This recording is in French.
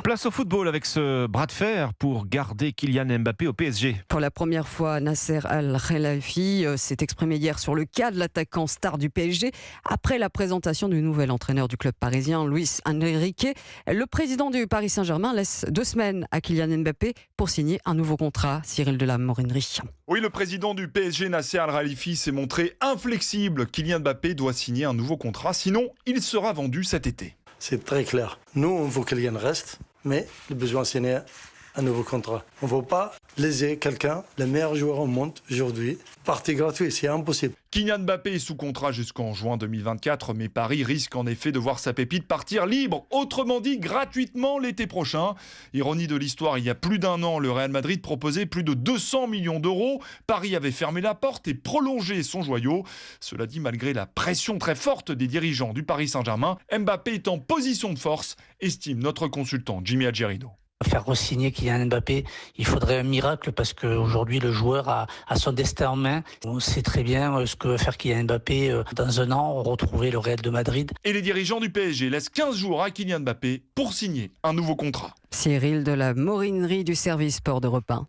Place au football avec ce bras de fer pour garder Kylian Mbappé au PSG. Pour la première fois, Nasser Al-Khelaifi s'est exprimé hier sur le cas de l'attaquant star du PSG après la présentation du nouvel entraîneur du club parisien, Luis Enrique. Le président du Paris Saint-Germain laisse 2 semaines à Kylian Mbappé pour signer un nouveau contrat. Cyril de la Morinerie. Oui, le président du PSG, Nasser Al-Khelaifi, s'est montré inflexible. Kylian Mbappé doit signer un nouveau contrat, sinon il sera vendu cet été. C'est très clair. Nous, on veut que Kylian reste, mais le besoin de signer un nouveau contrat. On ne veut pas léser quelqu'un, le meilleur joueur au monde aujourd'hui, partie gratuite, c'est impossible. Kylian Mbappé est sous contrat jusqu'en juin 2024, mais Paris risque en effet de voir sa pépite partir libre, autrement dit gratuitement l'été prochain. Ironie de l'histoire, il y a plus d'1 an, le Real Madrid proposait plus de 200 millions d'euros. Paris avait fermé la porte et prolongé son joyau. Cela dit, malgré la pression très forte des dirigeants du Paris Saint-Germain, Mbappé est en position de force, estime notre consultant Jimmy Adjerino. Faire re-signer Kylian Mbappé, il faudrait un miracle parce qu'aujourd'hui le joueur a son destin en main. On sait très bien ce que va faire Kylian Mbappé dans 1 an, retrouver le Real de Madrid. Et les dirigeants du PSG laissent 15 jours à Kylian Mbappé pour signer un nouveau contrat. Cyril de la Morinerie du service sport d'Europe 1.